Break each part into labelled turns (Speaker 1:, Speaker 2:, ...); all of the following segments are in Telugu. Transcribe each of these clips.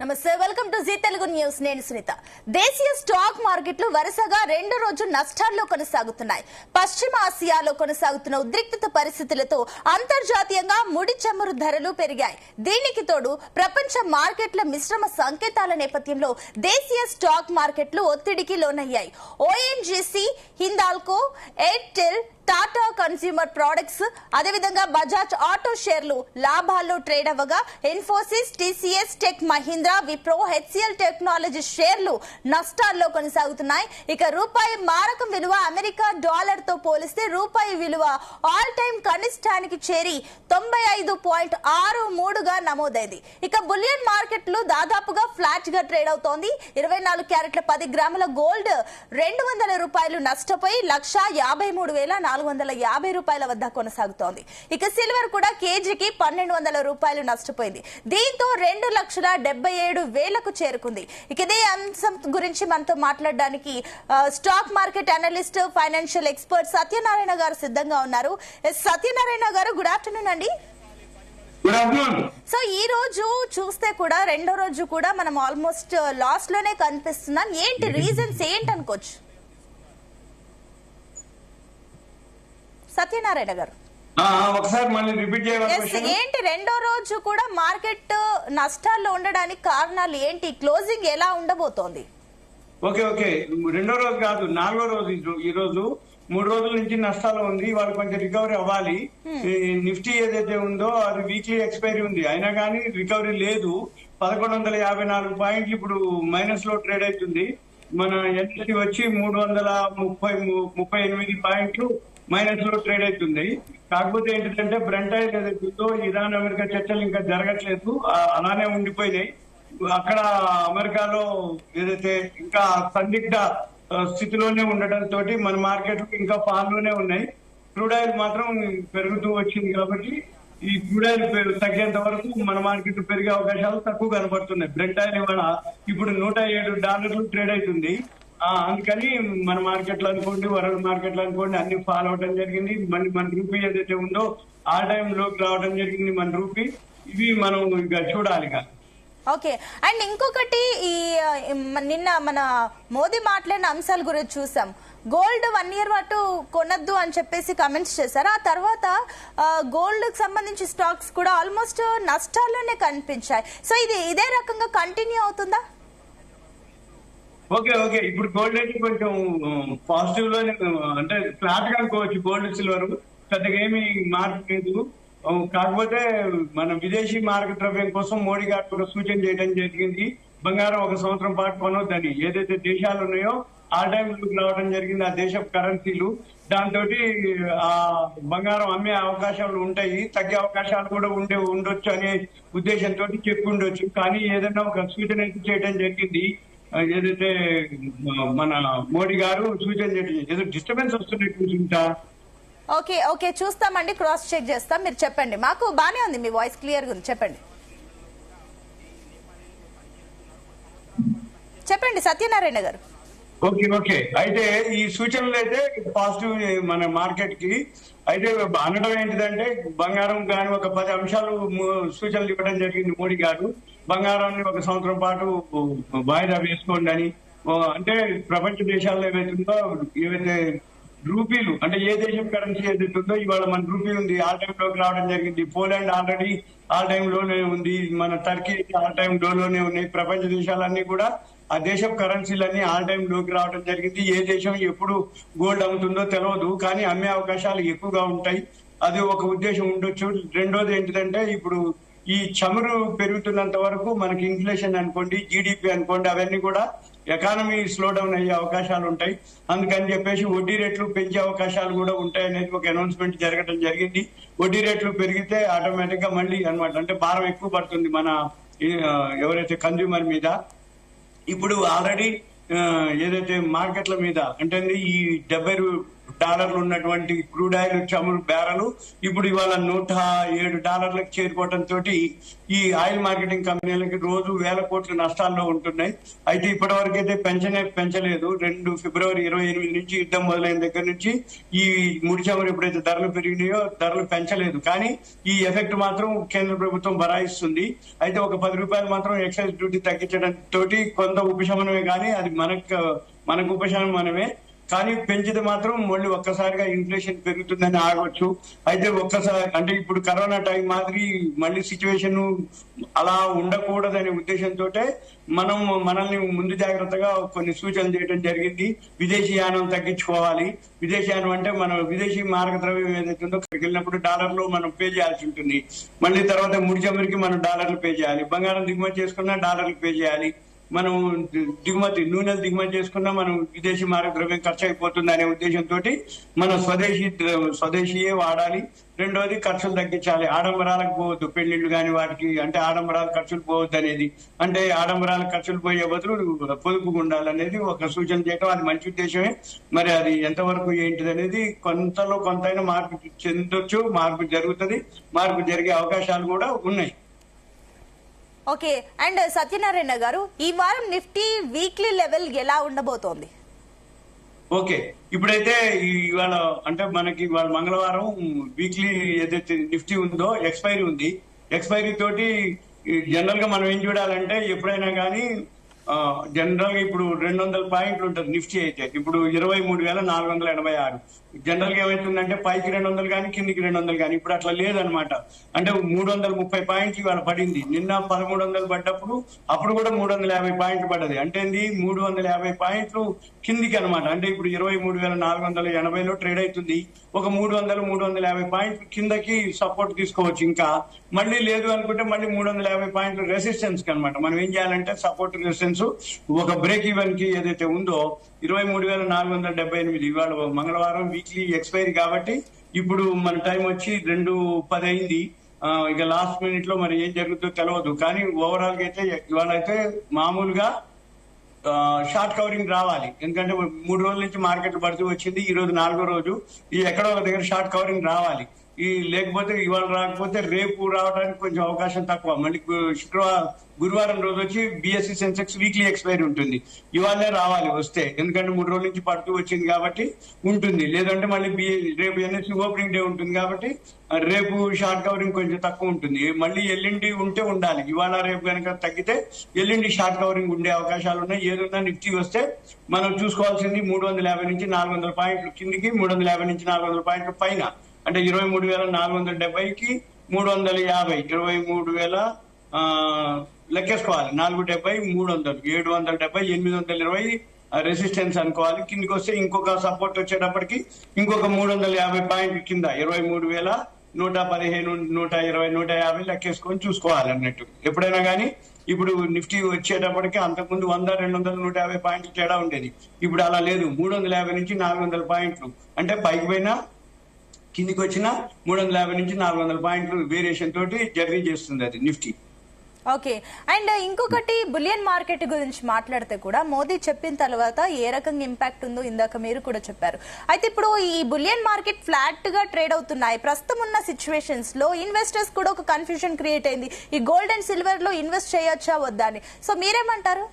Speaker 1: నమస్తే, welcome to Zee Telugu news. నేను సునీత. దేశీయ స్టాక్ మార్కెట్లు వరుసగా రెండో రోజు నష్టాల్లో కొనసాగుతున్నాయి. పశ్చిమ ఆసియాలో కొనసాగుతున్న ఉద్రిక్తత పరిస్థితులతో అంతర్జాతీయంగా ముడి చమురు ధరలు పెరిగాయి. దీనికి తోడు ప్రపంచ మార్కెట్ల మిశ్రమ సంకేతాల నేపథ్యంలో దేశీయ స్టాక్ మార్కెట్లు ఒత్తిడికి లోనయ్యాయి. ONGC, Hindalco, Airtel, Tata consumer products, అదేవిధంగా బజాజ్ ఆటో షేర్లు లాభాల్లో ట్రేడ్ అవ్వగా Infosys, TCS, tech Mahindra, Wipro, HCL technology షేర్లు నష్టాల్లో కొనసాగుతున్నాయి. ఇక రూపాయి మారకం విలువ అమెరికా డాలర్ తో పోలిస్తే రూపాయి విలువ ఆల్ టైమ్ కనిష్టానికి చేరి 95.63గా నమోదైంది. ఇక బులియన్ మార్కెట్లు దాదాపుగా ఫ్లాట్ గా ట్రేడ్ అవుతోంది. 24 క్యారెట్ల 10 గ్రాముల గోల్డ్ $200 నష్టపోయి 1,53,450 రూపాయల వద్ద కొనసాగుతోంది. ఇక సిల్వర్ కూడా కేజీకి $1,200 నష్టపోయింది. దీంతో 2,77,000కు చేరుకుంది. ఇక ఇదే అంశం గురించి మనతో మాట్లాడడానికి stock market analyst, financial expert Satyanarayana గారు సిద్ధంగా ఉన్నారు. సత్యనారాయణ గారు, గుడ్ ఆఫ్టర్నూన్ అండి. సో ఈ రోజు చూస్తే కూడా రెండో రోజు కూడా మనం ఆల్మోస్ట్ లాస్ లోనే కనిపిస్తున్నాం. ఏంటి రీజన్స్ ఏంటనుకోవచ్చు సత్యనారాయణ గారు?
Speaker 2: ఒకసారి మళ్ళీ రిపీట్ చేయాలి.
Speaker 1: ఏంటి రెండో రోజు కూడా మార్కెట్ నష్టాల్లో ఉండడానికి కారణాలు ఏంటి? క్లోజింగ్ ఎలా ఉండబోతోంది?
Speaker 2: ఓకే రెండో రోజు కాదు, 4వ రోజు ఈ రోజు. 3 రోజుల నుంచి నష్టాలు ఉంది. వాళ్ళు కొంచెం రికవరీ అవ్వాలి. నిఫ్టీ ఏదైతే ఉందో అది వీక్లీ ఎక్స్పైరీ ఉంది, అయినా కానీ రికవరీ లేదు. 1154 పాయింట్లు ఇప్పుడు మైనస్ లో ట్రేడ్ అవుతుంది. మన ఎన్ఎస్టీ వచ్చి 338 పాయింట్లు మైనస్ లో ట్రేడ్ అవుతుంది. కాకపోతే ఏంటంటే బ్రెంట్ ఆయిల్ ఏదైతే ఉందో ఇరాన్ అమెరికా చర్చలు ఇంకా జరగట్లేదు, అలానే ఉండిపోయినాయి. అక్కడ అమెరికాలో ఏదైతే ఇంకా సందిగ్ధ స్థితిలోనే ఉండటంతో మన మార్కెట్ ఇంకా ఫాల్ లోనే ఉన్నాయి. క్రూడ్ ఆయిల్ మాత్రం పెరుగుతూ వచ్చింది కాబట్టి ఈ క్రూడ్ ఆయిల్ తగ్గేంత వరకు మన మార్కెట్ పెరిగే అవకాశాలు తక్కువ కనబడుతున్నాయి. బ్రెంట్ ఆయిల్ ఇవాళ ఇప్పుడు $107 ట్రేడ్ అవుతుంది. అందుకని మన మార్కెట్లు అనుకోండి, వరల్డ్ మార్కెట్లు అనుకోండి, అన్ని ఫాల్ అవడం జరిగింది. మన రూపీ ఏదైతే ఉందో ఆ టైం లోకి రావడం జరిగింది మన రూపీ. ఇవి మనం ఇక చూడాలి.
Speaker 1: ఓకే, అండ్ ఇంకొకటి, ఈ నిన్న మన మోదీ మాట్లాడిన అంశాల గురించి చూసాం. గోల్డ్ 1 year పాటు కొనద్దు అని చెప్పేసి కమెంట్స్ చేశారు. ఆ తర్వాత గోల్డ్ కి సంబంధించి స్టాక్స్ కూడా ఆల్మోస్ట్ నష్టాల్లోనే కనిపించాయి. సో ఇది ఇదే రకంగా కంటిన్యూ అవుతుందా?
Speaker 2: ఓకే ఇప్పుడు గోల్డ్ అయితే కొంచెం పాజిటివ్ లోనే, అంటే ఫ్లాట్ గా అనుకోవచ్చు. గోల్డ్, సిల్వర్ పెద్దగా ఏమి మార్పు లేదు. కాకపోతే మన విదేశీ మార్గ ద్రవ్యం కోసం మోడీ గారు ఒక సూచన చేయడం జరిగింది. బంగారం 1 సంవత్సరం పాటు కొనొద్దని. ఏదైతే దేశాలు ఉన్నాయో ఆ టైంలోకి రావడం జరిగింది, ఆ దేశ కరెన్సీలు. దాంతో ఆ బంగారం అమ్మే అవకాశాలు ఉంటాయి, తగ్గే అవకాశాలు కూడా ఉండొచ్చు అనే ఉద్దేశంతో చెప్పి ఉండొచ్చు. కానీ ఏదైనా ఒక సూచన అయితే చేయడం జరిగింది. ఏదైతే మన మోడీ గారు సూచన చేయడం, ఏదో డిస్టర్బెన్స్ వస్తున్నట్టు చూసుకుంటా.
Speaker 1: ఓకే చూస్తామండి, క్రాస్ చెక్ చేస్తాం. మీరు చెప్పండి, మాకు బానే ఉంది, మీ వాయిస్ క్లియర్ గా ఉంది. చెప్పండి సత్యనారాయణ గారు.
Speaker 2: ఓకే అయితే ఈ సూచనలు అయితే పాజిటివ్ మన మార్కెట్ కి. అయితే అనడం ఏంటిదంటే బంగారం కానీ ఒక 10 అంశాలు సూచనలు ఇవ్వడం జరిగింది మోడీ గారు. బంగారాన్ని 1 సంవత్సరం పాటు వాయిదా వేసుకోండి అని. అంటే ప్రపంచ దేశాల్లో ఏవైతే రూపీలు, అంటే ఏ దేశం కరెన్సీ ఏదైతే ఉందో ఇవాళ మన రూపీ ఉంది, ఆల్ టైమ్ లోకి రావడం జరిగింది. పోలాండ్ ఆల్రెడీ ఆల్ టైమ్ లోనే ఉంది, మన టర్కీ ఆల్ టైమ్ లోనే ఉన్నాయి. ప్రపంచ దేశాలన్నీ కూడా ఆ దేశం కరెన్సీలన్నీ ఆల్ టైమ్ లోకి రావడం జరిగింది. ఏ దేశం ఎప్పుడు గోల్డ్ అమ్ముతుందో తెలియదు, కానీ అమ్మే అవకాశాలు ఎక్కువగా ఉంటాయి. అది ఒక ఉద్దేశం ఉండొచ్చు. రెండోది ఏంటిదంటే ఇప్పుడు ఈ చమురు పెరుగుతున్నంత వరకు మనకి ఇన్ఫ్లేషన్ అనుకోండి, జీడిపి అనుకోండి, అవన్నీ కూడా ఎకానమీ స్లో డౌన్ అయ్యే అవకాశాలు ఉంటాయి. అందుకని చెప్పేసి వడ్డీ రేట్లు పెంచే అవకాశాలు కూడా ఉంటాయి అనేది ఒక అనౌన్స్మెంట్ జరగడం జరిగింది. వడ్డీ రేట్లు పెరిగితే ఆటోమేటిక్ గా మళ్ళీ అన్నమాట, అంటే భారం ఎక్కువ పడుతుంది మన ఎవరైతే కన్జ్యూమర్ మీద. ఇప్పుడు ఆల్రెడీ ఏదైతే మార్కెట్ల మీద అంటే ఈ $70 $100 ఉన్నటువంటి క్రూడ్ ఆయిల్ చమురు బ్యారెలు ఇప్పుడు ఇవాళ $107 చేరుకోవడం తోటి ఈ ఆయిల్ మార్కెటింగ్ కంపెనీలకి రోజు 1,000 కోట్ల నష్టాల్లో ఉంటున్నాయి. అయితే ఇప్పటి వరకు అయితే పెంచలేదు. 2 ఫిబ్రవరి 28 నుంచి యుద్ధం మొదలైన దగ్గర నుంచి ఈ ముడి చమురు ఎప్పుడైతే ధరలు పెరిగినాయో ధరలు పెంచలేదు. కానీ ఈ ఎఫెక్ట్ మాత్రం కేంద్ర ప్రభుత్వం బరాయిస్తుంది. అయితే ఒక ₹10 మాత్రం ఎక్సైజ్ డ్యూటీ తగ్గించడం తోటి కొంత ఉపశమనమే, కానీ అది మనకు ఉపశమనమే. కానీ పెంచితే మాత్రం మళ్ళీ ఒక్కసారిగా ఇన్ఫ్లేషన్ పెరుగుతుందని ఆగవచ్చు. అయితే ఒక్కసారి అంటే ఇప్పుడు కరోనా టైం మాదిరి మళ్ళీ సిచ్యువేషన్ అలా ఉండకూడదనే ఉద్దేశంతో మనల్ని ముందు జాగ్రత్తగా కొన్ని సూచనలు చేయడం జరిగింది. విదేశీయానం తగ్గించుకోవాలి. విదేశీయానం అంటే మనం విదేశీ మారక ద్రవ్యం ఏదైతే ఉందో అక్కడికి వెళ్ళినప్పుడు డాలర్లు మనం పే చేయాల్సి ఉంటుంది. మళ్ళీ తర్వాత ముడి చమురికి మనం డాలర్లు పే చేయాలి. బంగారం దిగుమతి చేసుకున్నా డాలర్లు పే చేయాలి. మనం నూనెలు దిగుమతి చేసుకున్నా మనం విదేశీ మారక ద్రవ్యం ఖర్చు అయిపోతుంది అనే ఉద్దేశంతో మనం స్వదేశీయే వాడాలి. రెండోది ఖర్చులు తగ్గించాలి. ఆడంబరాలకు పోవద్దు, పెళ్లిళ్ళు కానీ వాటికి అంటే ఆడంబరాల ఖర్చులు పోవద్దు అనేది, అంటే ఆడంబరాల ఖర్చులు పోయే బదులు పొదుపుగా ఉండాలనేది ఒక సూచన చేయడం, అది మంచి ఉద్దేశమే. మరి అది ఎంతవరకు ఏంటిది అనేది కొంతలో కొంతైనా మార్పు చెందొచ్చు, మార్పు జరుగుతుంది, మార్పు జరిగే అవకాశాలు కూడా ఉన్నాయి.
Speaker 1: ఓకే, అండ్ సత్యనారాయణ గారు, ఈ వారం నిఫ్టీ వీక్లీ లెవెల్ ఎలా ఉండబోతోంది?
Speaker 2: ఓకే, ఇప్పుడైతే ఇవాళ అంటే మనకి ఇవాళ మంగళవారం వీక్లీ ఏదైతే నిఫ్టీ ఉందో ఎక్స్పైరీ ఉంది. ఎక్స్పైరీ తోటి జనరల్ గా మనం ఏం చూడాలంటే ఎప్పుడైనా కానీ జనరల్ గా ఇప్పుడు 200 పాయింట్లు ఉంటుంది నిఫ్టీ. అయితే ఇప్పుడు 23,486. జనరల్ గా ఏమైతుందంటే పైకి 200 కానీ కిందికి 200 కానీ. ఇప్పుడు అట్లా లేదనమాట. అంటే 330 పాయింట్లు ఇవాళ పడింది. నిన్న 1300 పడ్డప్పుడు అప్పుడు కూడా 350 పాయింట్లు పడ్డది. అంటే 350 పాయింట్లు కిందికి అనమాట. అంటే ఇప్పుడు 23,480లో ట్రేడ్ అవుతుంది. ఒక 300-350 పాయింట్లు కిందకి సపోర్ట్ తీసుకోవచ్చు. ఇంకా మళ్ళీ లేదు అనుకుంటే మళ్ళీ 350 పాయింట్లు రెసిస్టెన్స్ కి అనమాట. మనం ఏం చేయాలంటే సపోర్ట్ రెసిస్టెన్స్ ఒక బ్రేక్ ఈవెన్ కి ఏదైతే ఉందో 23,478 ఇవాళ మంగళవారం వీక్లీ ఎక్స్పైరీ కాబట్టి ఇప్పుడు మన టైం వచ్చి 2:10 అయింది. ఇక లాస్ట్ మినిట్ లో మరి ఏం జరుగుతుందో తెలియదు. కానీ ఓవరాల్ గా అయితే ఇవాళ అయితే మామూలుగా షార్ట్ కవరింగ్ రావాలి. ఎందుకంటే 3 రోజుల నుంచి మార్కెట్ పడుతూ వచ్చింది. ఈ రోజు 4వ రోజు. ఈ ఎక్కడో ఒక దగ్గర షార్ట్ కవరింగ్ రావాలి. లేకపోతే ఇవాళ రాకపోతే రేపు రావడానికి కొంచెం అవకాశం తక్కువ. మళ్ళీ గురువారం రోజు వచ్చి బిఎస్సి సెన్సెక్స్ వీక్లీ ఎక్స్పైరీ ఉంటుంది. ఇవాళే రావాలి వస్తే, ఎందుకంటే 3 రోజుల నుంచి పడుతూ వచ్చింది కాబట్టి ఉంటుంది. లేదంటే మళ్ళీ రేపు ఎన్ఎస్సి ఓపెనింగ్ డే ఉంటుంది కాబట్టి రేపు షార్ట్ కవరింగ్ కొంచెం తక్కువ ఉంటుంది. మళ్ళీ ఎల్లుండి ఉంటే ఉండాలి. ఇవాళ రేపు కనుక తగ్గితే ఎల్లుండి షార్ట్ కవరింగ్ ఉండే అవకాశాలు ఉన్నాయి. ఏదన్నా నిఫ్టీ వస్తే మనం చూసుకోవాల్సింది 350 నుంచి 400 పాయింట్లు కిందికి, 350 నుంచి 400 పాయింట్లు పైన. అంటే 23,470కి 350, 23,000 లెక్కేసుకోవాలి. 470, 300, 770, 820 రెసిస్టెన్స్ అనుకోవాలి. కిందికి వస్తే ఇంకొక సపోర్ట్ వచ్చేటప్పటికి ఇంకొక 350 పాయింట్ కింద 23,115, 120, 150 లెక్కేసుకొని చూసుకోవాలి అన్నట్టు. ఎప్పుడైనా కానీ ఇప్పుడు నిఫ్టీ వచ్చేటప్పటికి అంతకుముందు 100, 200, 150 పాయింట్లు తేడా ఉండేది. ఇప్పుడు అలా లేదు. 350 నుంచి 400 పాయింట్లు అంటే పైకి పోయినా కిందికి వచ్చిన 350 నుంచి 400 పాయింట్లు వేరియేషన్ తోటి జర్నీ చేస్తుంది అది నిఫ్టీ.
Speaker 1: ఓకే, అండ్ ఇంకొకటి బులియన్ మార్కెట్ గురించి మాట్లాడితే కూడా మోదీ చెప్పిన తర్వాత ఏ రకంగా ఇంపాక్ట్ ఉందో ఇందాక మీరు కూడా చెప్పారు. అయితే ఇప్పుడు ఈ బులియన్ మార్కెట్ ఫ్లాట్ గా ట్రేడ్ అవుతున్నాయి. ప్రస్తుతం ఉన్న సిచ్యువేషన్స్ లో ఇన్వెస్టర్స్ కూడా ఒక కన్ఫ్యూజన్ క్రియేట్ అయింది. ఈ గోల్డ్ అండ్ సిల్వర్ లో ఇన్వెస్ట్ చేయొచ్చా వద్దా అని. సో మీరేమంటారు?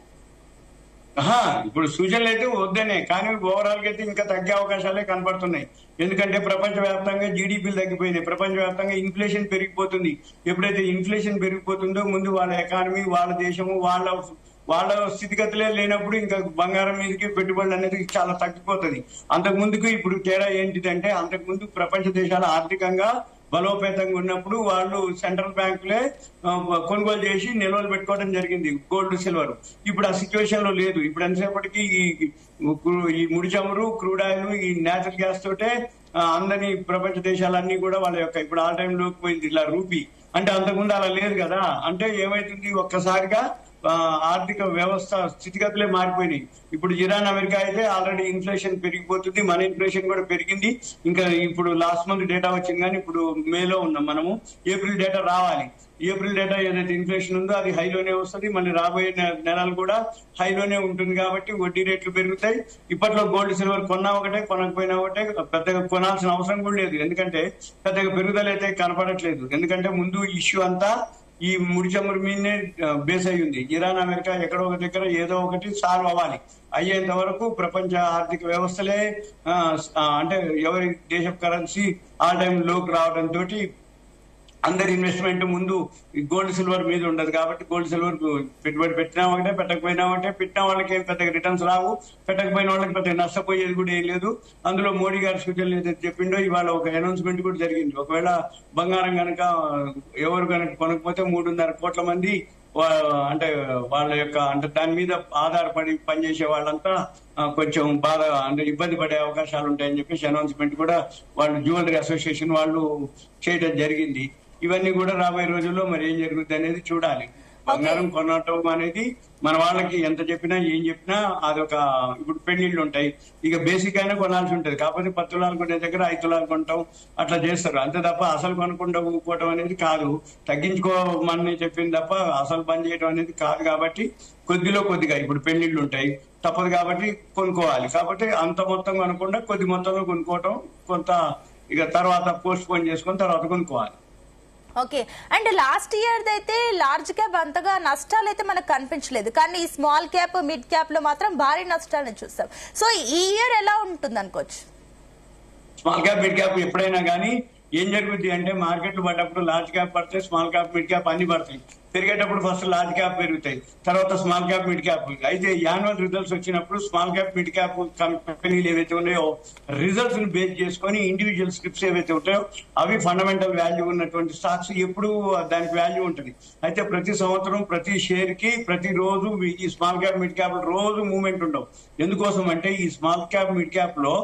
Speaker 2: ఇప్పుడు సూచనలు అయితే వద్దనే, కానీ ఓవరాల్ గా అయితే ఇంకా తగ్గే అవకాశాలే కనపడుతున్నాయి. ఎందుకంటే ప్రపంచవ్యాప్తంగా జీడీపీలు తగ్గిపోయినాయి. ప్రపంచవ్యాప్తంగా ఇన్ఫ్లేషన్ పెరిగిపోతుంది. ఎప్పుడైతే ఇన్ఫ్లేషన్ పెరిగిపోతుందో ముందు వాళ్ళ ఎకానమీ, వాళ్ళ దేశము, వాళ్ళ స్థితిగతులే లేనప్పుడు ఇంకా బంగారం మీదకి పెట్టుబడులు అనేది చాలా తగ్గిపోతుంది. అంతకు ముందుకు ఇప్పుడు తేడా ఏంటిదంటే, అంతకు ముందు ప్రపంచ దేశాలు ఆర్థికంగా బలోపేతంగా ఉన్నప్పుడు వాళ్ళు సెంట్రల్ బ్యాంకులే కొనుగోలు చేసి నిల్వలు పెట్టుకోవడం జరిగింది గోల్డ్, సిల్వర్. ఇప్పుడు ఆ సిచ్యువేషన్ లో లేదు. ఇప్పుడు ఎంతసేపటికి ఈ ముడి చమురు, క్రూడ్ ఆయిల్, ఈ నేచురల్ గ్యాస్ తోటే అందరినీ ప్రపంచ దేశాలన్నీ కూడా వాళ్ళ యొక్క ఇప్పుడు ఆల్ టైమ్ లోకి పోయింది ఇలా రూపీ. అంటే అంతకుముందు అలా లేదు కదా. అంటే ఏమైతుంది, ఒక్కసారిగా ఆర్థిక వ్యవస్థ స్థితిగతులే మారిపోయినాయి. ఇప్పుడు ఇరాన్, అమెరికా అయితే ఆల్రెడీ ఇన్ఫ్లేషన్ పెరిగిపోతుంది. మన ఇన్ఫ్లేషన్ కూడా పెరిగింది. ఇంకా ఇప్పుడు లాస్ట్ మంత్ డేటా వచ్చింది, కానీ ఇప్పుడు మేలో ఉన్నాం మనము. ఏప్రిల్ డేటా రావాలి. ఏప్రిల్ డేటా ఏదైతే ఇన్ఫ్లేషన్ ఉందో అది హైలోనే వస్తుంది, మళ్ళీ రాబోయే నెలలు కూడా హైలోనే ఉంటుంది. కాబట్టి వడ్డీ రేట్లు పెరుగుతాయి. ఇప్పట్లో గోల్డ్ సిల్వర్ కొన్నా ఒకటే, కొనకపోయినా ఒకటే, పెద్దగా కొనాల్సిన అవసరం కూడా లేదు. ఎందుకంటే పెద్దగా పెరుగుదల అయితే కనపడట్లేదు. ఎందుకంటే ముందు ఇష్యూ అంతా ఈ ముడి చమురు మీదనే బేస్ అయి ఉంది. ఇరాన్ అమెరికా ఎక్కడో ఒక దగ్గర ఏదో ఒకటి సాల్వ్ అవ్వాలి. అయ్యేంత వరకు ప్రపంచ ఆర్థిక వ్యవస్థలే అంటే ఎవరి దేశ కరెన్సీ ఆల్ టైమ్ లోకి రావడంతో అందరి ఇన్వెస్ట్మెంట్ ముందు గోల్డ్ సిల్వర్ మీద ఉండదు. కాబట్టి గోల్డ్ సిల్వర్ పెట్టుబడి పెట్టినా ఒకటే, పెట్టకపోయినా ఒకటే. పెట్టిన వాళ్ళకి ఏం పెద్దగా రిటర్న్స్ రావు, పెట్టకపోయిన వాళ్ళకి పెద్దగా నష్టపోయేది కూడా ఏం లేదు. అందులో మోడీ గారి సూచనలు ఏదైతే చెప్పిండో ఇవాళ ఒక అనౌన్స్మెంట్ కూడా జరిగింది. ఒకవేళ బంగారం కనుక ఎవరు కనుక కొనకపోతే 3.5 కోట్ల మంది అంటే వాళ్ళ యొక్క అంటే దాని మీద ఆధారపడి పనిచేసే వాళ్ళంతా కొంచెం బాగా అంటే ఇబ్బంది పడే అవకాశాలు ఉంటాయని చెప్పేసి అనౌన్స్మెంట్ కూడా వాళ్ళు జ్యువెలరీ అసోసియేషన్ వాళ్ళు చేయడం జరిగింది. ఇవన్నీ కూడా రాబోయే రోజుల్లో మరి ఏం జరుగుతుంది అనేది చూడాలి. బంగారం కొనటం అనేది మన వాళ్ళకి ఎంత చెప్పినా ఏం చెప్పినా అదొక ఇప్పుడు పెళ్లిళ్ళు ఉంటాయి, ఇక బేసిక్ అయినా కొనాల్సి ఉంటది. కాకపోతే 10 తులాలు కొనే దగ్గర 5 తులాలు కొనటం అట్లా చేస్తారు. అంతే తప్ప అసలు కొనకుండా ఊపుకోవటం అనేది కాదు. తగ్గించుకోమని చెప్పింది తప్ప అసలు బంద్ చేయడం అనేది కాదు. కాబట్టి కొద్దిగా ఇప్పుడు పెళ్లిళ్ళు ఉంటాయి, తప్పదు కాబట్టి కొనుక్కోవాలి. కాబట్టి అంత మొత్తం కొనకుండా కొద్ది మొత్తంలో కొనుక్కోవటం, కొంత ఇక తర్వాత పోస్ట్ పోన్ చేసుకొని తర్వాత కొనుక్కోవాలి.
Speaker 1: ఓకే. అండ్ లాస్ట్ ఇయర్ అయితే లార్జ్ క్యాప్ అంతగా నష్టాలు అయితే మనకు కనిపించలేదు, కానీ ఈ స్మాల్ క్యాప్ మిడ్ క్యాప్ లో మాత్రం భారీ నష్టాలను చూస్తాం. సో ఈ ఇయర్ ఎలా ఉంటుంది అనుకోవచ్చు?
Speaker 2: స్మాల్ క్యాప్ మిడ్ క్యాప్ ఎప్పుడైనా కానీ ఏం జరుగుద్ది అంటే మార్కెట్లు పడ్డప్పుడు లార్జ్ క్యాప్ పడతాయి, స్మాల్ క్యాప్ మిడ్ క్యాప్ అన్ని పడతాయి. పెరిగేటప్పుడు ఫస్ట్ లార్జ్ క్యాప్ పెరుగుతాయి, తర్వాత స్మాల్ క్యాప్ మిడ్ క్యాప్. అయితే యాన్యువల్ రిజల్ట్స్ వచ్చినప్పుడు స్మాల్ క్యాప్ మిడ్ క్యాప్ కంపెనీలు ఏవైతే ఉన్నాయో రిజల్ట్స్ ని బేస్ చేసుకొని ఇండివిజువల్ స్క్రిప్ట్స్ ఏవైతే ఉంటాయో అవి ఫండమెంటల్ వాల్యూ ఉన్నటువంటి స్టాక్స్ ఎప్పుడు దానికి వాల్యూ ఉంటుంది. అయితే ప్రతి సంవత్సరం ప్రతి షేర్ కి ప్రతిరోజు ఈ స్మాల్ క్యాప్ మిడ్ క్యాప్ రోజు మూవ్మెంట్ ఉండవు. ఎందుకోసం అంటే ఈ స్మాల్ క్యాప్ మిడ్ క్యాప్ లో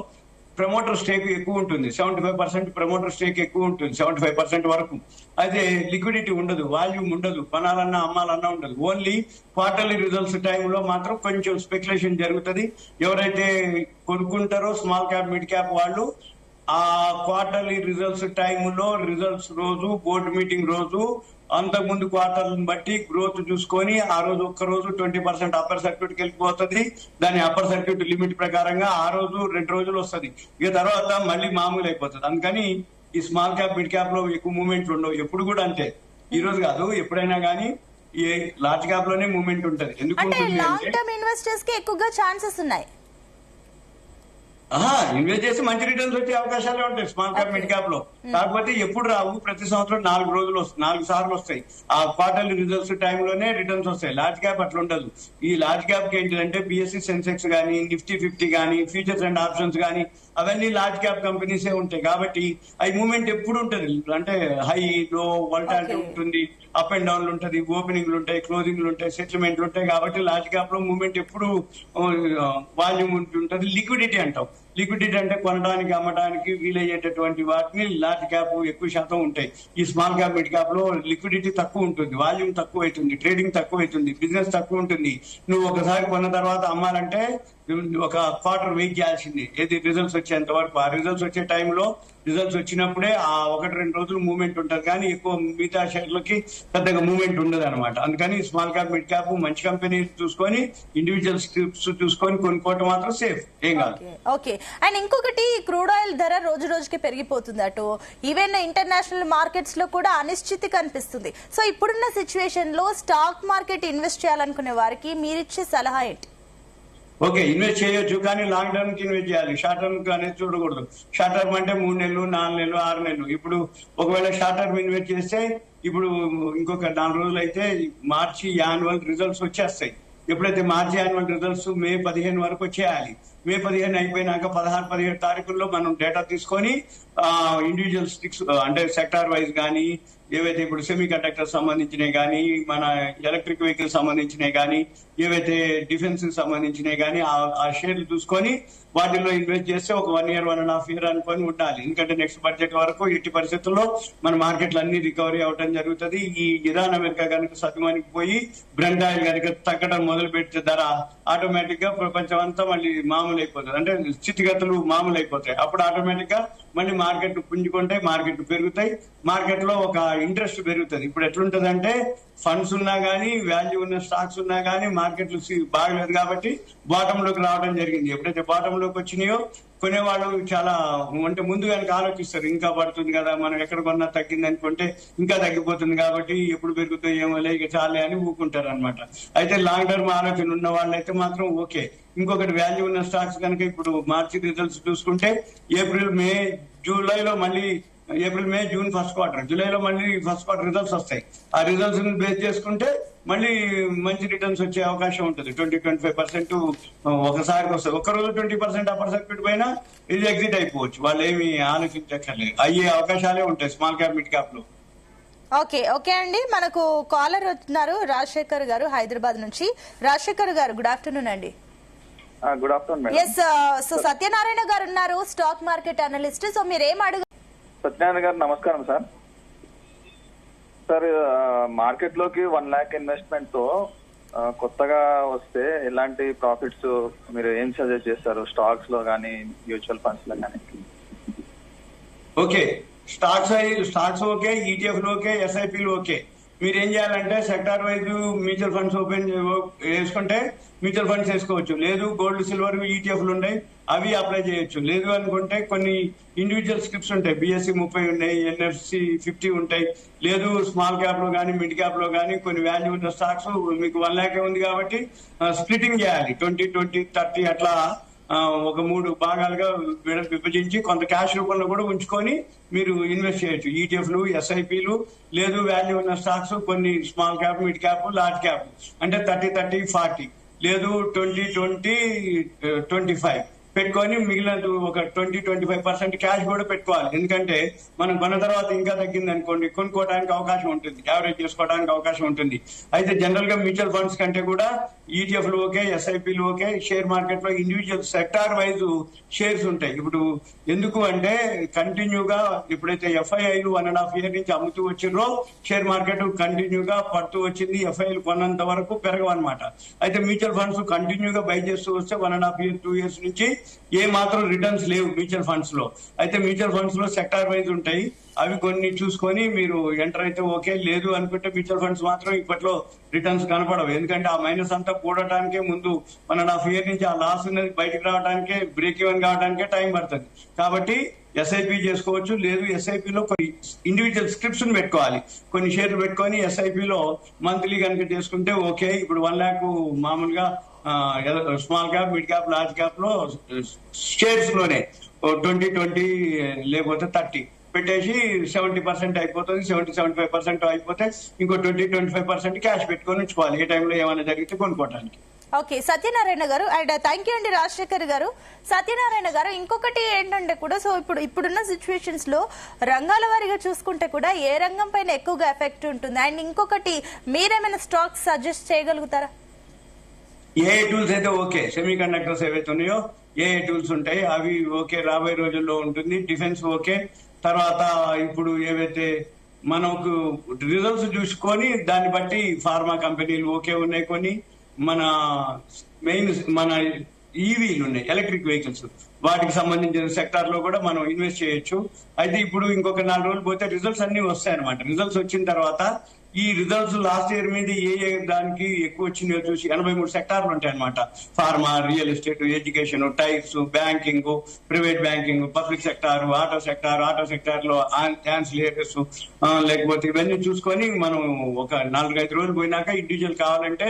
Speaker 2: ప్రమోటర్ స్టేక్ ఎక్కువ ఉంటుంది. 75% ప్రమోటర్ స్టేక్ ఎక్కువ ఉంటుంది, 75% వరకు. అయితే లిక్విడిటీ ఉండదు, వాల్యూమ్ ఉండదు, కొనాలన్నా అమ్మాలన్నా ఉండదు. ఓన్లీ క్వార్టర్లీ రిజల్ట్స్ టైంలో మాత్రం కొంచెం స్పెక్యులేషన్ జరుగుతుంది. ఎవరైతే కొనుక్కుంటారో స్మాల్ క్యాప్ మిడ్ క్యాప్ వాళ్ళు ఆ క్వార్టర్లీ రిజల్ట్స్ టైంలో రిజల్ట్స్ రోజు బోర్డు మీటింగ్ రోజు అంతకుముందు క్వార్టర్లను బట్టి గ్రోత్ చూసుకొని ఆ రోజు ఒక్కరోజు 20% అప్పర్ సర్క్యూట్ కి వెళ్ళిపోతుంది. దాని అప్పర్ సర్క్యూట్ లిమిట్ ప్రకారంగా ఆ రోజు 2 రోజులు వస్తుంది. ఇక తర్వాత మళ్ళీ మామూలు అయిపోతుంది. అందుకని ఈ స్మాల్ క్యాప్ మిడ్ క్యాప్ లో ఎక్కువ మూవ్మెంట్లు ఉండవు. ఎప్పుడు కూడా అంతే, ఈ రోజు కాదు ఎప్పుడైనా కానీ ఈ లార్జ్ క్యాప్ లోనే మూవ్మెంట్ ఉంటుంది. ఎందుకు
Speaker 1: లాంగ్ టర్మ్ ఇన్వెస్టర్స్ కి ఎక్కువగా ఛాన్సెస్ ఉన్నాయి.
Speaker 2: ఇన్వెస్ట్ చేసి మంచి రిటర్న్స్ వచ్చే అవకాశాలే ఉంటాయి స్మాల్ క్యాప్ మిడ్ క్యాప్ లో. కాకపోతే ఎప్పుడు రావు, ప్రతి సంవత్సరం 4 రోజులు 4 సార్లు వస్తాయి. ఆ క్వార్టర్లీ రిజల్ట్స్ టైంలోనే రిటర్న్స్ వస్తాయి. లార్జ్ క్యాప్ అట్లా ఉండదు. ఈ లార్జ్ క్యాప్ కి ఏంటంటే బిఎస్సి సెన్సెక్స్ గానీ, నిఫ్టీ 50 గానీ, ఫ్యూచర్స్ అండ్ ఆప్షన్స్ గానీ అవన్నీ లార్జ్ క్యాప్ కంపెనీసే ఉంటాయి. కాబట్టి అవి మూవ్మెంట్ ఎప్పుడు ఉంటుంది, అంటే హై లో వోల్టాలిటీ ఉంటుంది, అప్ అండ్ డౌన్లు ఉంటుంది, ఓపెనింగ్లు ఉంటాయి, క్లోజింగ్లు ఉంటాయి, సెటిల్మెంట్లు ఉంటాయి. కాబట్టి లార్జ్ క్యాప్ లో మూవ్మెంట్ ఎప్పుడు వాల్యూమ్ ఉంటుంది. లిక్విడిటీ అంటాం. లిక్విడిటీ అంటే కొనడానికి అమ్మడానికి వీలయ్యేటటువంటి వాటిని లార్జ్ క్యాప్ ఎక్కువ శాతం ఉంటాయి. ఈ స్మాల్ క్యాప్ మిడ్ క్యాప్ లో లిక్విడిటీ తక్కువ ఉంటుంది, వాల్యూమ్ తక్కువ అవుతుంది, ట్రేడింగ్ తక్కువ అవుతుంది, బిజినెస్ తక్కువ ఉంటుంది. నువ్వు ఒకసారి కొన్న తర్వాత అమ్మాలంటే ఒక క్వార్టర్ వెయిట్ చేయాల్సింది, ఏది రిజల్ట్స్ వచ్చేంత వరకు. ఆ రిజల్ట్స్ వచ్చే టైంలో రిజల్ట్స్ వచ్చినప్పుడే ఆ 1-2 రోజులు మూవ్మెంట్ ఉంటుంది, కానీ ఎక్కువ మిగతా షేర్లకి పెద్దగా మూవ్మెంట్ ఉండదు అనమాట. అందుకని స్మాల్ క్యాప్ మిడ్ క్యాప్ మంచి కంపెనీ చూసుకొని ఇండివిజువల్ స్క్రిప్ట్స్ చూసుకొని కొనుక్కోవటం మాత్రం సేఫ్, ఏం కాదు.
Speaker 1: ఓకే. అండ్ ఇంకొకటి, క్రూడ్ ఆయిల్ ధర రోజు రోజుకి పెరిగిపోతుంది. అటు ఈవెన్ ఇంటర్నేషనల్ మార్కెట్స్ లో కూడా అనిశ్చితి కనిపిస్తుంది. సో ఇప్పుడున్న సిచ్యువేషన్ లో స్టాక్ మార్కెట్ ఇన్వెస్ట్ చేయాలనుకునే వారికి మీరిచ్చే సలహా ఏంటి?
Speaker 2: ఓకే, ఇన్వెస్ట్ చేయొచ్చు, కానీ లాంగ్ టర్మ్ కి ఇన్వెస్ట్ చేయాలి. షార్ట్ టర్మ్ కి అనేది చూడకూడదు. షార్ట్ టర్మ్ అంటే 3 నెలలు, 4 నెలలు, 6 నెలలు. ఇప్పుడు ఒకవేళ షార్ట్ టర్మ్ ఇన్వెస్ట్ చేస్తే ఇప్పుడు ఇంకొక 4 రోజులు అయితే మార్చి యాన్యువల్ రిజల్ట్స్ వచ్చేస్తాయి. ఎప్పుడైతే మార్చి యాన్యువల్ రిజల్ట్స్ మే 15 వరకు వచ్చేయాలి. మే 15 అయిపోయినాక 16-17 తారీఖుల్లో మనం డేటా తీసుకొని ఇండివిజువల్ స్టిక్స్ అంటే సెక్టార్ వైజ్ కానీ, ఏవైతే ఇప్పుడు సెమీ కండక్టర్ సంబంధించినవి కానీ, మన ఎలక్ట్రిక్ వెహికల్ సంబంధించినవి కానీ, ఏవైతే డిఫెన్స్ కి సంబంధించినవి కానీ ఆ షేర్లు చూసుకొని వాటిల్లో ఇన్వెస్ట్ చేస్తే ఒక 1 year 1.5 year అనుకొని ఉండాలి. ఎందుకంటే నెక్స్ట్ బడ్జెట్ వరకు ఎట్టి పరిస్థితుల్లో మన మార్కెట్లు అన్ని రికవరీ అవడం జరుగుతుంది. ఈ ఇరాన్ అమెరికా కనుక సతమానికి పోయి బ్రెంట్ ఆయిల్ కనుక తగ్గడం మొదలు పెడితే ధర ఆటోమేటిక్ గా ప్రపంచం అంతా మళ్ళీ మామూలు అయిపోతుంది, అంటే స్థితిగతులు మామూలు అయిపోతాయి. అప్పుడు ఆటోమేటిక్ గా మళ్ళీ మార్కెట్ పుంజుకుంటాయి, మార్కెట్ పెరుగుతాయి. మార్కెట్ లో ఒక ఇంట్రెస్ట్ పెరుగుతుంది. ఇప్పుడు ఎట్లుంటదంటే ఫండ్స్ ఉన్నా గానీ, వాల్యూ ఉన్న స్టాక్స్ ఉన్నా గానీ మార్కెట్లు బాగలేదు కాబట్టి బాటమ్ లోకి రావడం జరిగింది. ఎప్పుడైతే బాటమ్ లోకి వచ్చినాయో కొనేవాళ్ళు చాలా అంటే ముందు కనుక ఆలోచిస్తారు, ఇంకా పడుతుంది కదా, మనం ఎక్కడ కొన్నా తగ్గింది అనుకుంటే ఇంకా తగ్గిపోతుంది కాబట్టి ఎప్పుడు పెరుగుతాయి ఏమో ఇక చాలే అని ఊకుంటారు అనమాట. అయితే లాంగ్ టర్మ్ ఆలోచన ఉన్న వాళ్ళైతే మాత్రం ఓకే. ఇంకొకటి వాల్యూ ఉన్న స్టాక్స్ కనుక ఇప్పుడు మార్చి రిజల్ట్స్ చూసుకుంటే ఏప్రిల్ మే జూలైలో మళ్ళీ April May June first quarter, జూలైలో మళ్ళీ ఫస్ట్ క్వార్టర్ రిజల్ట్స్ వస్తాయి. ఆ రిజల్ట్స్ బేస్ చేసుకుంటే మళ్ళీ మంచి రిటర్న్స్ వచ్చే అవకాశం ఉంటుంది. 20-25% ఒకసారికి వస్తుంది. ఒక్కరోజు 20% అప్పర్ సర్క్యూట్ పైన ఇది ఎగ్జిట్ అయిపోవచ్చు. వాళ్ళు ఏమి ఆలోచించక్కర్లేదు, అయ్యే అవకాశాలే ఉంటాయి స్మాల్ క్యాప్ మిడ్ క్యాప్ లో.
Speaker 1: ఓకే ఓకే అండి, మనకు కాలర్ వచ్చినారు రాజశేఖర్ గారు హైదరాబాద్ నుంచి. రాజశేఖర్ గారు గుడ్ ఆఫ్టర్నూన్ అండి.
Speaker 3: Good afternoon.
Speaker 1: Yes, so Satyanarayana garu ఉన్నారు, స్టాక్ మార్కెట్ అనలిస్ట్. సో మీరు ఏం అడుగు.
Speaker 3: సత్యనారాయణ గారు నమస్కారం సార్. సార్ మార్కెట్ లోకి 1 lakh ఇన్వెస్ట్మెంట్ తో కొత్తగా వస్తే ఎలాంటి ప్రాఫిట్స్ మీరు ఏం సజెస్ట్ చేస్తారు, స్టాక్స్ లో కానీ మ్యూచువల్ ఫండ్స్ లో కానీ?
Speaker 2: Okay, stocks okay, ETF okay, ఎస్ఐపీలు ఓకే. మీరు ఏం చేయాలంటే sector wise mutual funds open వేసుకుంటే మ్యూచువల్ ఫండ్స్ వేసుకోవచ్చు. లేదు గోల్డ్ సిల్వర్ ఈటీఎఫ్లు ఉన్నాయి, అవి అప్లై చేయొచ్చు. లేదు అనుకుంటే కొన్ని ఇండివిజువల్ స్క్రిప్ట్స్ ఉంటాయి, BSE 30 ఉన్నాయి, NFC 50 ఉంటాయి. లేదు స్మాల్ క్యాప్ లో కానీ మిడ్ క్యాప్ లో కానీ కొన్ని వాల్యూ ఉన్న స్టాక్స్ మీకు 1 lakh ఉంది కాబట్టి స్ప్లిటింగ్ చేయాలి. 20, 20, 30 అట్లా ఒక 3 భాగాలుగా విభజించి కొంత క్యాష్ రూపంలో కూడా ఉంచుకొని మీరు ఇన్వెస్ట్ చేయొచ్చు. ఈటీఎఫ్లు, ఎస్ఐపీలు, లేదు వాల్యూ ఉన్న స్టాక్స్ కొన్ని small cap, mid cap, large cap అంటే 30, 30, 40 లేదు 20, 20, 25 పెట్టుకొని మిగిలిన ఒక 20-25% క్యాష్ కూడా పెట్టుకోవాలి. ఎందుకంటే మనం కొన్న తర్వాత ఇంకా తగ్గింది అనుకోండి కొనుక్కోవడానికి అవకాశం ఉంటుంది, యావరేజ్ చేసుకోవడానికి అవకాశం ఉంటుంది. అయితే జనరల్ గా మ్యూచువల్ ఫండ్స్ కంటే కూడా ఈటీఎఫ్లు ఓకే, ఎస్ఐపీలు ఓకే. షేర్ మార్కెట్ లో ఇండివిజువల్ సెక్టార్ వైజ్ షేర్స్ ఉంటాయి. ఇప్పుడు ఎందుకు అంటే కంటిన్యూగా ఎప్పుడైతే FIIలు 1.5 year నుంచి అమ్ముతూ వచ్చిండ్రో షేర్ మార్కెట్ కంటిన్యూగా పడుతూ వచ్చింది. FIIలు కొన్నంత వరకు పెరగవన్నమాట. అయితే మ్యూచువల్ ఫండ్స్ కంటిన్యూగా బై చేస్తూ వస్తే 1.5 years 2 years నుంచి ఏ మాత్రం రిటర్న్స్ లేవు మ్యూచువల్ ఫండ్స్ లో. అయితే మ్యూచువల్ ఫండ్స్ లో సెక్టార్ వైజ్ ఉంటాయి, అవి కొన్ని చూసుకొని మీరు ఎంటర్ అయితే ఓకే. లేదు అనుకుంటే మ్యూచువల్ ఫండ్స్ మాత్రం ఇప్పట్లో రిటర్న్స్ కనపడవు. ఎందుకంటే ఆ మైనస్ అంతా కూడటానికే ముందు 1.5 year నుంచి ఆ లాస్ ఉన్నది బయటకు రావడానికే, బ్రేక్ ఈవెన్ కావడానికే టైం పడుతుంది. కాబట్టి ఎస్ఐపి చేసుకోవచ్చు. లేదు ఎస్ఐపిలో కొన్ని ఇండివిజువల్ స్క్రిప్ట్స్ పెట్టుకోవాలి, కొన్ని షేర్లు పెట్టుకొని ఎస్ఐపిలో మంత్లీ కనుక చేసుకుంటే ఓకే. ఇప్పుడు 1 lakh మామూలుగా small cap, mid cap, large cap లో షేర్స్ లోనే 20-20 లేకపోతే 30 పెట్టేసి 70% అయిపోతుంది. 70-75% అయిపోతే ఇంకో 20-25% క్యాష్ పెట్టుకొని ఉంచుకోవాలి, ఏ టైంలో ఏమైనా జరిగితే కొనుక్కోవడానికి.
Speaker 1: ఓకే సత్యనారాయణ గారు, అండ్ థ్యాంక్ యూ అండి రాజశేఖర్ గారు. సత్యనారాయణ గారు, ఇంకొకటి ఏంటంటే కూడా సో ఇప్పుడున్న సిచ్యువేషన్స్ లో రంగాల వారీగా చూసుకుంటే కూడా ఏ రంగం పైన ఎక్కువగా ఎఫెక్ట్ ఉంటుంది, అండ్ ఇంకొకటి మీరేమైనా స్టాక్స్ సజెస్ట్ చేయగలుగుతారా?
Speaker 2: ఏ టూల్స్ అయితే ఓకే, సెమీ కండక్టర్స్ ఏవైతే ఉన్నాయో ఏ టూల్స్ ఉంటాయి అవి ఓకే, రాబోయే రోజుల్లో ఉంటుంది. Defence okay. తర్వాత ఇప్పుడు ఏవైతే మనకు రిజల్ట్స్ చూసుకొని దాన్ని బట్టి ఫార్మా కంపెనీలు ఓకే ఉన్నాయి. కొన్ని మన ఈవీలు ఉన్నాయి, ఎలక్ట్రిక్ వెహికల్స్, వాటికి సంబంధించిన సెక్టార్ లో కూడా మనం ఇన్వెస్ట్ చేయొచ్చు. అయితే ఇప్పుడు ఇంకొక 4 రోజులు పోతే రిజల్ట్స్ అన్ని వస్తాయి అనమాట. రిజల్ట్స్ వచ్చిన తర్వాత ఈ రిజల్ట్స్ లాస్ట్ ఇయర్ మీద ఏ దానికి ఎక్కువ వచ్చిందో చూసి 83 సెక్టార్లు ఉంటాయి అనమాట. Pharma, real estate, education, tyres, banking, private banking, public sector, auto sector లో యాన్సిలేటర్స్, లేకపోతే ఇవన్నీ చూసుకొని మనం ఒక 4-5 రోజులు పోయినాక ఇండివిజువల్ కావాలంటే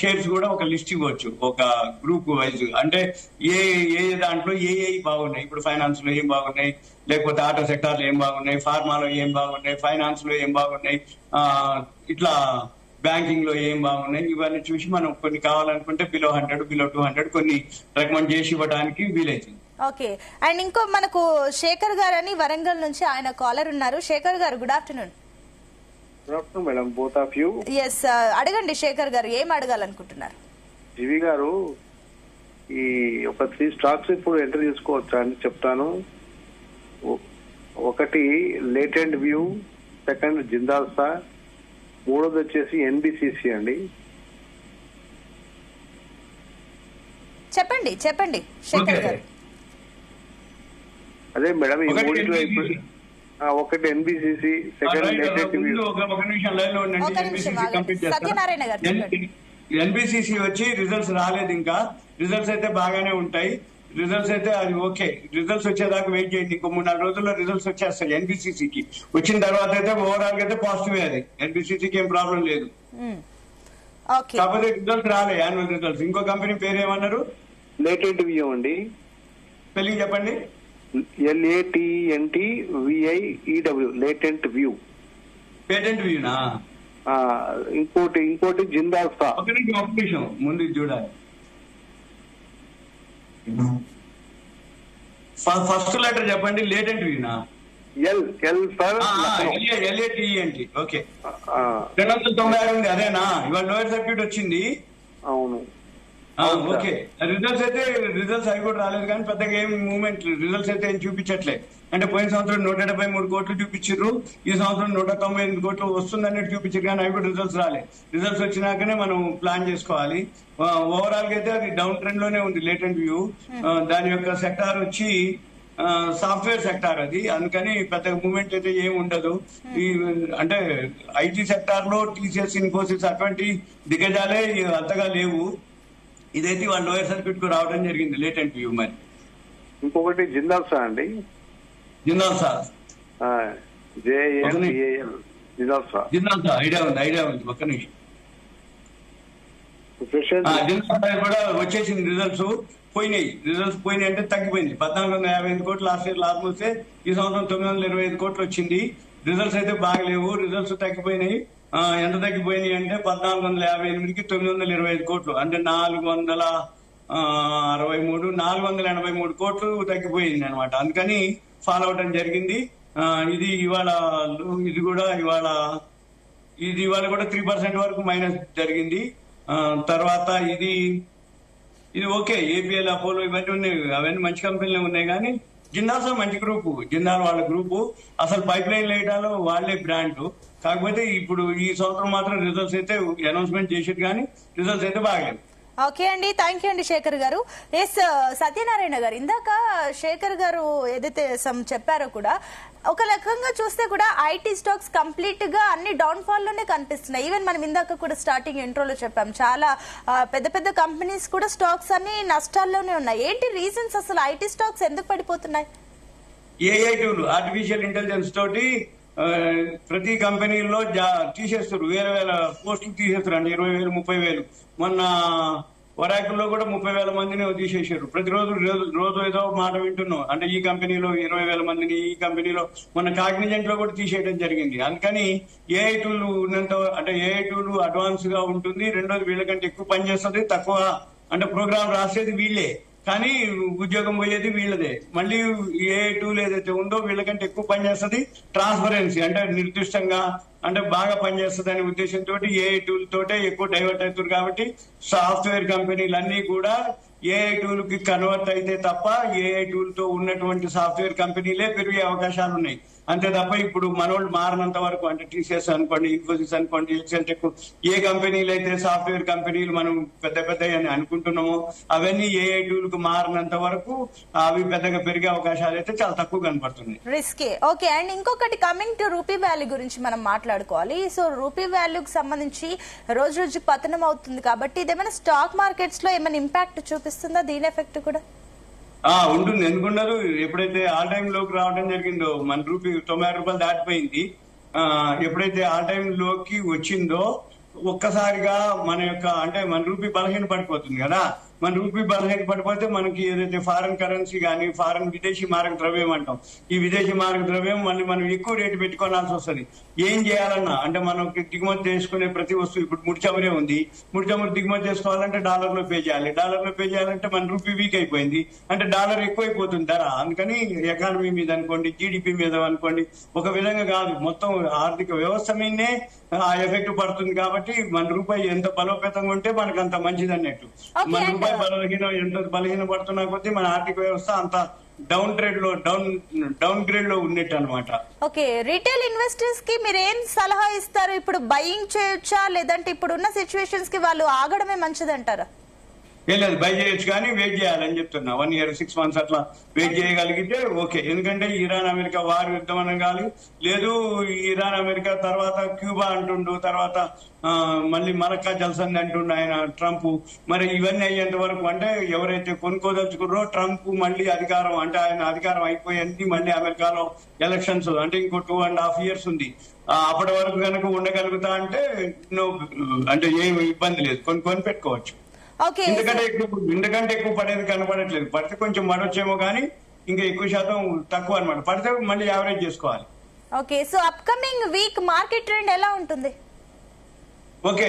Speaker 2: షేర్స్ కూడా ఒక లిస్ట్ ఇవ్వచ్చు, ఒక గ్రూప్ వైజ్. అంటే ఏ దాంట్లో ఏ బాగున్నాయి, ఇప్పుడు ఫైనాన్స్ లో ఏం బాగున్నాయి, లేకపోతే ఆటో సెక్టార్ లో ఏం బాగున్నాయి, ఫార్మాలో ఏం బాగున్నాయి, ఫైనాన్స్ లో ఏం బాగున్నాయి, ఇట్లా బ్యాంకింగ్ లో ఏం బాగున్నాయి, ఇవన్నీ చూసి మనం కొన్ని కావాలనుకుంటే బిలో 100, బిలో 200 కొన్ని రికమెండ్ చేసి ఇవ్వడానికి వీలైతుంది.
Speaker 1: ఓకే, అండ్ ఇంకో మనకు శేఖర్ గారు అని వరంగల్ నుంచి ఆయన కాలర్ ఉన్నారు. Sekhar garu good afternoon.
Speaker 3: Good afternoon madam, both of you.
Speaker 1: Yes, అడగండి శేఖర్ గారు, ఏం అడగాలనుకుంటున్నారు?
Speaker 3: జీవి గారు, ఈ ఒక 3 స్టాక్స్ ఇప్పుడు ఎంటర్ చేసుకోవచ్చా అని చెప్తాను. ఒకటి latent view, second Jindal sir, మూడోది వచ్చేసి NBCC అండి.
Speaker 1: చెప్పండి శేఖర్ గారు.
Speaker 3: అదే మేడం, ఈ
Speaker 4: ఒకటి ఎన్బిసిసి, సెకండ్ లేటెంట్ వ్యూ.
Speaker 2: ఒక నిమిషం లైన్ లో ఉండండి.
Speaker 1: ఒక నిమిషం
Speaker 2: NBCC కంప్లీట్ చేస్తాను.
Speaker 1: సత్యనారాయణ గారు చెప్పండి.
Speaker 2: ఎన్బిసిసి వచ్చి రిజల్ట్స్ రాలేదు ఇంకా. రిజల్ట్స్ అయితే బాగానే ఉంటాయి. రిజల్ట్స్ అయితే అది ఓకే. రిజల్ట్స్ వచ్చేదాకా వెయిట్ చేయండి. ఇంకో 3-4 రోజుల్లో రిజల్ట్స్ వచ్చేస్తాయి ఎన్బిసిసికి. వచ్చిన తర్వాత అయితే ఓవరాల్ గా అయితే పాజిటివ్. అది ఎన్బిసిసికి ఏం ప్రాబ్లం లేదు.
Speaker 1: ఓకే,
Speaker 2: కాకపోతే రిజల్ట్స్ రాలే, యాన్యువల్ రిజల్ట్స్. ఇంకో కంపెనీ పేరు ఏమన్నారు?
Speaker 4: లేటెంట్ వ్యూ అండి.
Speaker 2: స్పెల్లింగ్ చెప్పండి.
Speaker 4: LATENTVIEW, latent view.
Speaker 2: పేటెంట్ వ్యూనా?
Speaker 4: ఇంకోటి జిందాల్ స్టా.
Speaker 2: ఒక నిమిషం ముందు ఇది చూడాలి. ఫస్ట్ లెటర్ చెప్పండి. లేటెంట్ వ్యూనా?
Speaker 4: L for
Speaker 2: LATENT. ఓకే, 296 ఉంది. అదేనా? ఇవాళ లోయర్ సర్క్యూట్ వచ్చింది.
Speaker 4: అవును.
Speaker 2: ఓకే. రిజల్ట్స్ అయితే అవి కూడా రాలేదు, కానీ పెద్దగా ఏం మూవ్మెంట్ రిజల్ట్స్ అయితే ఏం చూపించట్లే. అంటే పోయిన సంవత్సరం 173 కోట్లు చూపించారు, ఈ సంవత్సరం 198 కోట్లు వస్తుందన్నట్టు చూపించారు, కానీ అవి కూడా రిజల్ట్స్ రాలే. రిజల్ట్స్ వచ్చినాకనే మనం ప్లాన్ చేసుకోవాలి. ఓవరాల్ గా అయితే అది డౌన్ ట్రెండ్ లోనే ఉంది లేటెంట్ వ్యూ. దాని యొక్క సెక్టార్ వచ్చి సాఫ్ట్వేర్ సెక్టార్ అది, అందుకని పెద్దగా మూవ్మెంట్ అయితే ఏమి ఉండదు. ఈ అంటే ఐటీ సెక్టార్ లో TCS, ఇన్ఫోసిస్ అటువంటి దిగ్గజాలే అంతగా లేవు. ఇదైతే వాళ్ళ లోయర్ సర్క్యూట్ కు రావడం జరిగింది లేటెంట్ వ్యూ. మరి
Speaker 4: ఇంకొకటి జిందాల్ స్టా అండి.
Speaker 2: జిందాల్ సార్,
Speaker 4: JANDAL జిందాల్ స్టా.
Speaker 2: జిందాల్ సార్ ఐడియా ఉంది. ఒక్క నిమిషం. జిందాల్ సార్ కూడా వచ్చేసింది. రిజల్ట్స్ పోయినాయి అంటే తగ్గిపోయింది. 1455 కోట్లు లాస్ట్ ఇయర్ లాభం వస్తే ఈ సంవత్సరం 925 కోట్లు వచ్చింది. రిజల్ట్స్ అయితే బాగలేవు, రిజల్ట్స్ తగ్గిపోయినాయి. ఎంత తగ్గిపోయినాయి అంటే 1458కి 925 కోట్లు, అంటే 483 కోట్లు తగ్గిపోయింది అనమాట. అందుకని ఫాలో అవడం జరిగింది. ఇది ఇవాళ కూడా 3% వరకు మైనస్ జరిగింది. తర్వాత ఇది ఓకే. APL, అపోలో ఇవన్నీ ఉన్నాయి, అవన్నీ మంచి కంపెనీలు ఉన్నాయి. కానీ జిందాల్ మంచి గ్రూపు, జిందాల్ వాళ్ళ గ్రూపు. అసలు పైప్ లైన్ వేయడాలో వాళ్ళే బ్రాండ్. కాకపోతే ఇప్పుడు ఈ సంవత్సరం మాత్రం రిజల్ట్స్ అయితే అనౌన్స్మెంట్ చేసేది, కానీ రిజల్ట్స్ అయితే బాగలేదు.
Speaker 1: ఓకే అండి, థ్యాంక్ యూ అండి శేఖర్ గారు. ఎస్ సత్యనారాయణ గారు, ఇందాక శేఖర్ గారు ఏదైతే చెప్పారో కూడా ఒక రకంగా చూస్తే కూడా ఐటీ స్టాక్స్ కంప్లీట్ గా అన్ని డౌన్ ఫాల్ లోనే కనిపిస్తున్నాయి. ఈవెన్ మనం ఇందాక కూడా స్టార్టింగ్ ఇంట్రోలో చెప్పాం, చాలా పెద్ద పెద్ద కంపెనీస్ కూడా స్టాక్స్ అన్ని నష్టాల్లోనే ఉన్నాయి. ఏంటి రీజన్స్? అసలు ఐటీ స్టాక్స్ ఎందుకు పడిపోతున్నాయి?
Speaker 2: AI టూల్, ఆర్టిఫిషియల్ ఇంటెలిజెన్స్ తోటి ప్రతి కంపెనీల్లో తీసేస్తారు. వేల పోస్టులు తీసేస్తారు అండి. 20,000, 30,000. మొన్న వరాకుల్లో కూడా 30,000 మందిని తీసేసారు. ప్రతిరోజు ఏదో మాట వింటున్నాం. అంటే ఈ కంపెనీలో 20,000 మందిని, ఈ కంపెనీలో మొన్న కాగ్నిజెంట్ లో కూడా తీసేయడం జరిగింది. అందుకని AI టూల్ ఉన్నంత, అంటే AI టూల్ అడ్వాన్స్ గా ఉంటుంది. రెండోది వీళ్ళకంటే ఎక్కువ పనిచేస్తుంది. తక్కువ అంటే ప్రోగ్రామ్ రాసేది వీళ్ళే, కానీ ఉద్యోగం పోయేది వీళ్ళదే. మళ్ళీ AI టూల్ ఏదైతే ఉందో వీళ్ళకంటే ఎక్కువ పనిచేస్తుంది. ట్రాన్స్పరెన్సీ అంటే నిర్దిష్టంగా, అంటే బాగా పనిచేస్తుంది అనే ఉద్దేశంతో AI టూల్ తోటే ఎక్కువ డైవర్ట్ అవుతారు. కాబట్టి సాఫ్ట్వేర్ కంపెనీలన్నీ కూడా AI టూల్ కి కన్వర్ట్ అయితే తప్ప AI టూల్ తో ఉన్నటువంటి సాఫ్ట్వేర్ కంపెనీలే పెరిగే అవకాశాలు ఉన్నాయి. అంతే తప్ప ఇప్పుడు మనోళ్ళు మారినంత వరకు, అంటే TCS అనుకోండి, ఇన్ఫోసిస్ అనుకోండి, ఎక్సెల్టెక్, ఏ కంపెనీలు అయితే సాఫ్ట్వేర్ కంపెనీలు మనం పెద్ద అని అనుకుంటున్నామో అవన్నీ AI టూల్ కు మారినంత వరకు అవి పెద్దగా పెరిగే అవకాశాలు అయితే చాలా తక్కువ కనపడుతున్నాయి.
Speaker 1: రిస్కే. ఓకే. అండ్ ఇంకొకటి, కమింగ్ టు రూపీ వాల్యూ గురించి మనం మాట్లాడుకోవాలి. సో రూపీ వాల్యూకి సంబంధించి రోజు రోజుకి పతనం అవుతుంది కాబట్టి ఇదేమైనా స్టాక్ మార్కెట్స్ లో ఏమైనా ఇంపాక్ట్ చూపిస్తుందా? దీని ఎఫెక్ట్ కూడా
Speaker 2: ఉంటుంది. ఎందుకున్నది? ఎప్పుడైతే ఆల్ టైమ్ లోకి రావడం జరిగిందో, మన రూపీ 90 రూపాయలు దాటిపోయింది. ఎప్పుడైతే ఆల్ టైమ్ లోకి వచ్చిందో ఒక్కసారిగా మన రూపీ బలహీన పడిపోతుంది కదా. మన రూపీ బలహీన పడిపోతే మనకి ఏదైతే ఫారెన్ కరెన్సీ కానీ విదేశీ మారక ద్రవ్యం అంటాం, ఈ విదేశీ మారక ద్రవ్యం మళ్ళీ మనం ఎక్కువ రేటు పెట్టుకోవాల్సి వస్తుంది. ఏం చేయాలన్నా, అంటే మనకి దిగుమతి చేసుకునే ప్రతి వస్తువు, ఇప్పుడు ముడి చమురే ఉంది, ముడి చమురు దిగుమతి చేసుకోవాలంటే డాలర్లో పే చేయాలి. డాలర్లో పే చేయాలంటే మన రూపీ వీక్ అయిపోయింది, అంటే డాలర్ ఎక్కువైపోతుంది ధర. అందుకని ఎకానమీ మీద అనుకోండి, GDP మీద అనుకోండి, ఒక విధంగా కాదు, మొత్తం ఆర్థిక వ్యవస్థ మీదనే ఆ ఎఫెక్ట్ పడుతుంది. కాబట్టి మన రూపాయి ఎంత బలోపేతంగా ఉంటే మనకు అంత మంచిది అన్నట్టు. మన రూపాయి ఎంత బలహీన పడుతున్నా కొద్దీ మన ఆర్థిక వ్యవస్థ అంత డౌన్ గ్రేడ్ లో ఉన్నట్టు అనమాట.
Speaker 1: ఓకే. రీటైల్ ఇన్వెస్టర్స్ కి మీరు ఏం సలహా ఇస్తారు? ఇప్పుడు బయింగ్ చేయొచ్చా, లేదంటే ఇప్పుడు ఉన్న సిచ్యువేషన్స్ కి వాళ్ళు ఆగడమే మంచిదంటారా?
Speaker 2: ఏం లేదు బై చేయొచ్చు కానీ వెయిట్ చేయాలని చెప్తున్నా. 1 year 6 months అట్లా వెయిట్ చేయగలిగితే ఓకే. ఎందుకంటే ఇరాన్ అమెరికా వారు యుద్ధం అనగాలి, లేదు ఇరాన్ అమెరికా తర్వాత క్యూబా అంటుండు, తర్వాత మళ్ళీ మరక్కా జల్సంది అంటుండు ఆయన ట్రంప్. మరి ఇవన్నీ అయ్యేంత వరకు అంటే ఎవరైతే కొనుక్కోదలుచుకున్నారో ట్రంప్ మళ్ళీ అధికారం అంటే ఆయన అధికారం అయిపోయింది, మళ్ళీ అమెరికాలో ఎలక్షన్స్ అంటే ఇంకో 2.5 years ఉంది. అప్పటి వరకు కనుక ఉండగలుగుతా అంటే అంటే ఏమి ఇబ్బంది లేదు, కొని పెట్టుకోవచ్చు. ఇంతకంటే ఎక్కువ పడేది కనపడట్లేదు. పడితే కొంచెం పడొచ్చేమో కానీ ఇంకా ఎక్కువ శాతం తక్కువ అనమాట. పడితే మళ్ళీ యావరేజ్ చేసుకోవాలి.
Speaker 1: Okay, so upcoming week market trend ఎలా ఉంటుంది?
Speaker 2: ఓకే,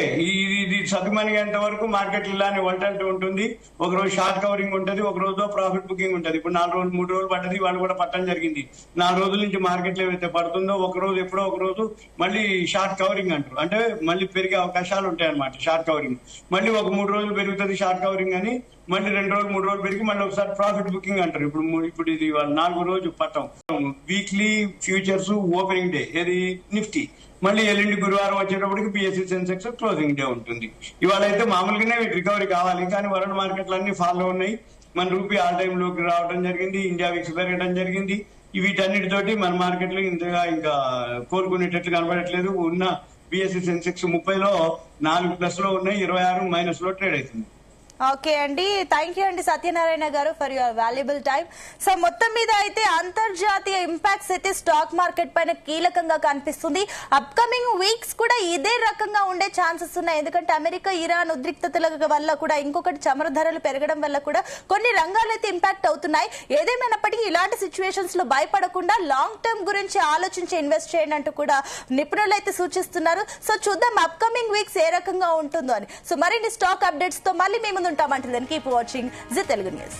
Speaker 2: ఇది సతుమణిగేంత వరకు మార్కెట్ ఇలానే వల్టాలిటీ ఉంటుంది. ఒక రోజు షార్ట్ కవరింగ్ ఉంటుంది, ఒక రోజు ప్రాఫిట్ బుకింగ్ ఉంటుంది. ఇప్పుడు 4 రోజులు 3 రోజులు పడ్డది, వాళ్ళు కూడా పట్టడం జరిగింది. 4 రోజుల నుంచి మార్కెట్ ఏవైతే పడుతుందో ఒక రోజు ఎప్పుడో ఒక రోజు మళ్ళీ షార్ట్ కవరింగ్ అంటారు. అంటే మళ్ళీ పెరిగే అవకాశాలు ఉంటాయి అనమాట. షార్ట్ కవరింగ్ మళ్ళీ ఒక 3 రోజులు పెరుగుతుంది షార్ట్ కవరింగ్ అని, మళ్ళీ 2 రోజులు 3 రోజులు పెరిగి మళ్ళీ ఒకసారి ప్రాఫిట్ బుకింగ్ అంటారు. ఇప్పుడు ఇది 4 రోజు పట్టం. వీక్లీ ఫ్యూచర్స్ ఓపెనింగ్ డే ఏది నిఫ్టీ, మళ్ళీ ఎల్లుండి గురువారం వచ్చేటప్పటికి BSE సెన్సెక్స్ క్లోజింగ్ డే ఉంటుంది. ఇవాళ అయితే మామూలుగానే రికవరీ కావాలి, కానీ వరల్డ్ మార్కెట్లు అన్ని ఫాలో ఉన్నాయి. మన రూపీ ఆల్ టైమ్ లోకి రావడం జరిగింది, ఇండియా విక్స్ పెరగడం జరిగింది. వీటన్నిటితోటి మన మార్కెట్లు ఇంతగా ఇంకా కోలుకునేటట్లు కనబడట్లేదు. ఉన్న BSE సెన్సెక్స్ 30లో 4+ లో ఉన్నాయి, 26 మైనస్ లో ట్రేడ్ అవుతుంది.
Speaker 1: ఓకే అండి, థ్యాంక్ యూ అండి సత్యనారాయణ గారు for your valuable time. So మొత్తం మీద అయితే అంతర్జాతీయ ఇంపాక్ట్స్ అయితే స్టాక్ మార్కెట్ పైన కీలకంగా కనిపిస్తుంది. అప్కమింగ్ వీక్స్ కూడా ఇదే రకంగా ఉండే ఛాన్సెస్ ఉన్నాయి. ఎందుకంటే అమెరికా ఇరాన్ ఉద్రిక్తతల వల్ల కూడా, ఇంకొకటి చమురు ధరలు పెరగడం వల్ల కూడా కొన్ని రంగాలు అయితే ఇంపాక్ట్ అవుతున్నాయి. ఏదేమైనప్పటికీ ఇలాంటి సిచ్యువేషన్స్ లో భయపడకుండా లాంగ్ టర్మ్ గురించి ఆలోచించి ఇన్వెస్ట్ చేయండి అంటూ కూడా నిపుణులు అయితే సూచిస్తున్నారు. సో చూద్దాం అప్కమింగ్ వీక్స్ ఏ రకంగా ఉంటుందో అని. సో మరిన్ని స్టాక్ అప్డేట్స్ తో మళ్ళీ మేము ఉంటామంటే keep watching Zee Telugu news.